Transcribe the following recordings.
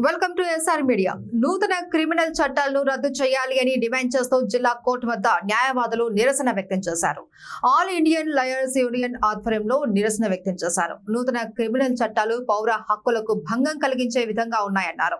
Welcome to SR media. నూతన criminal చట్టాలను రద్దు చేయాలి అని డిమాండ్ చేస్తూ జిల్లా కోర్టు వద్ద న్యాయవాదులు నిరసన వ్యక్తం చేశారు. ఆల్ ఇండియన్ లాయర్స్ యూనియన్ ఆధ్వర్యంలో నిరసన వ్యక్తం చేశారు. నూతన క్రిమినల్ చట్టాలు పౌర హక్కులకు భంగం కలిగించే విధంగా ఉన్నాయన్నారు.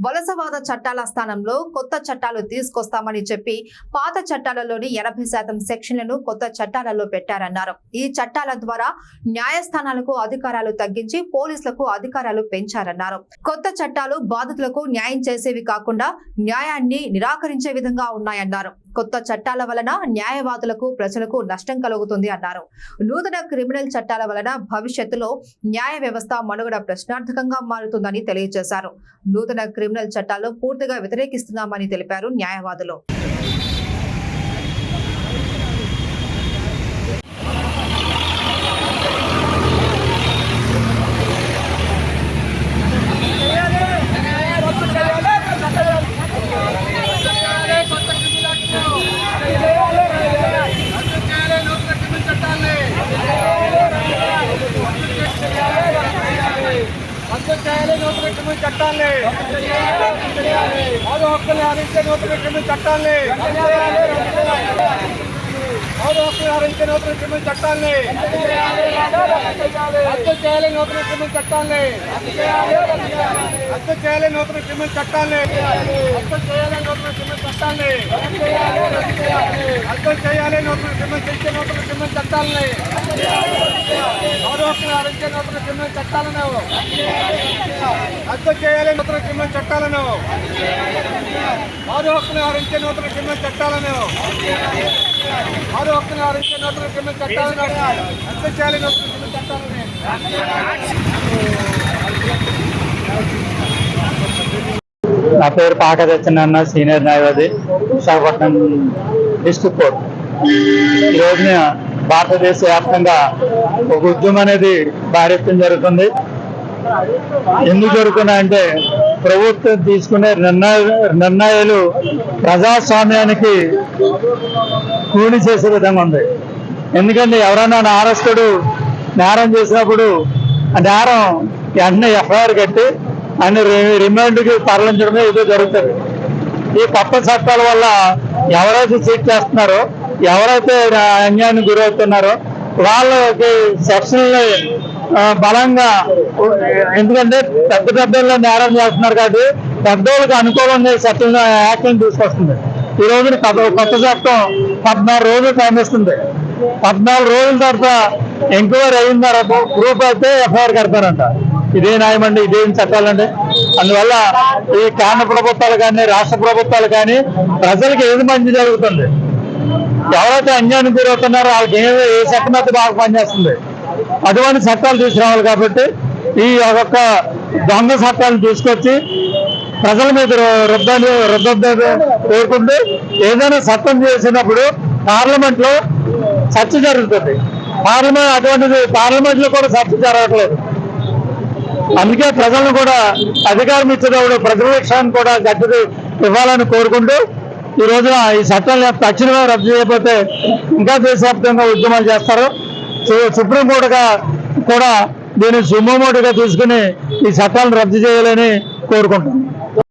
వలసవాద చట్టాల స్థానంలో కొత్త చట్టాలు తీసుకొస్తామని చెప్పి పాత చట్టాలలోని 80% సెక్షన్లను కొత్త చట్టాలలో పెట్టారన్నారు. ఈ చట్టాల ద్వారా న్యాయస్థానాలకు అధికారాలు తగ్గించి పోలీసులకు అధికారాలు పెంచారన్నారు. కొత్త చట్టాలు బాధితులకు న్యాయం చేసేవి కాకుండా న్యాయాన్ని నిరాకరించే విధంగా ఉన్నాయన్నారు. కొత్త చట్టాల వలన న్యాయవాదులకు ప్రజలకు నష్టం కలుగుతుంది అన్నారు. నూతన క్రిమినల్ చట్టాల వలన భవిష్యత్తులో న్యాయ వ్యవస్థ మనుగడ ప్రశ్నార్థకంగా మారుతుందని తెలియజేశారు. నూతన క్రిమినల్ చట్టాలను పూర్తిగా వ్యతిరేకిస్తున్నామని తెలిపారు న్యాయవాదులు. చట్టాలే ఆరు హక్కులు హరించే నూతన క్రిమినల్ చట్టాలే ఆరు హక్కులు హరించే నూతన క్రిమినల్ చట్టాలే రద్దు చేయాలి. నూతన క్రిమినల్ చట్టాలే రద్దు చేయాలి. నూతన క్రిమినల్ చట్టాలే రద్దు చేయాలి. నూతన క్రిమినల్ చట్టాలే రద్దు చేయాలి. నూతన క్రిమినల్ చట్టాలే ఆరు హక్కులు హరించే నూతన క్రిమినల్ చట్టాలను రద్దు చేయాలి. నూతన క్రిమినల్ చట్టాలను ఆరు హక్కులు హరించే నూతన క్రిమినల్ చట్టాలను ఆరు హక్కులు హరించే నూతన క్రిమినల్ చట్టాలను రద్దు చేయాలి. నూతన క్రిమినల్ చట్టాలని. నా పేరు పాక తెచ్చనన్న, సీనియర్ న్యాయవాది, విశాఖపట్నం డిస్ట్రిక్ట్ కోర్టు. ఈ రోజున భారతదేశ వ్యాప్తంగా ఒక ఉద్యమం అనేది భారీ జరుగుతుంది. ఎందుకు జరుగుతున్నాయంటే ప్రభుత్వం తీసుకునే నిర్ణయాలు ప్రజాస్వామ్యానికి కూని చేసే విధంగా ఉంది. ఎందుకంటే ఎవరైనా నేరస్తుడు నేరం చేసినప్పుడు ఆ నేరం వెంటనే ఎఫ్ఐఆర్ కట్టి అన్ని రిమాండ్కి తరలించడమే ఏదో జరుగుతుంది. ఈ కొత్త చట్టాల వల్ల ఎవరైతే చీట్ చేస్తున్నారో, ఎవరైతే అన్యాయానికి గురవుతున్నారో వాళ్ళకి సెక్షన్లు బలంగా, ఎందుకంటే పెద్దల్లో నేరం చేస్తున్నారు కాబట్టి పెద్దోళ్ళకి అనుకూలంగా చట్టం యాక్షన్ తీసుకొస్తుంది. ఈ రోజున కొత్త చట్టం 14 రోజులు టైం ఇస్తుంది. 14 రోజుల తర్వాత ఎంక్వైరీ అయిన తర్వాత ప్రూఫ్ అయితే ఎఫ్ఐఆర్ కడతారంట. ఇదే న్యాయమండి, ఇదేం చట్టాలండి? అందువల్ల ఈ కేంద్ర ప్రభుత్వాలు కానీ రాష్ట్ర ప్రభుత్వాలు కానీ ప్రజలకు ఏది మంచి జరుగుతుంది? ఎవరైతే అన్యాయానికి గురవుతున్నారో వాళ్ళకి ఏ చట్టం అయితే బాగా పనిచేస్తుంది అటువంటి చట్టాలు తీసుకురావాలి. కాబట్టి ఈ ఒక్క దొంగ చట్టాలను తీసుకొచ్చి ప్రజల మీద రుద్దొద్దని కోరుకుంటూ ఏదైనా చట్టం చేసినప్పుడు పార్లమెంట్ లో చర్చ జరుగుతుంది. అటువంటిది పార్లమెంట్ లో కూడా చర్చ జరగట్లేదు. అందుకే ప్రజలను కూడా అధికారం ఇచ్చినప్పుడు ప్రతిపక్షాన్ని కూడా గట్టి ఇవ్వాలని కోరుకుంటూ ఈ రోజున ఈ చట్టాలను తక్షణమే రద్దు చేయకపోతే ఇంకా దేశవ్యాప్తంగా ఉద్యమాలు చేస్తారు. సుప్రీంకోర్టు కూడా దీన్ని సుమోమోటుగా తీసుకుని ఈ చట్టాలను రద్దు చేయాలని కోరుకుంటున్నాం.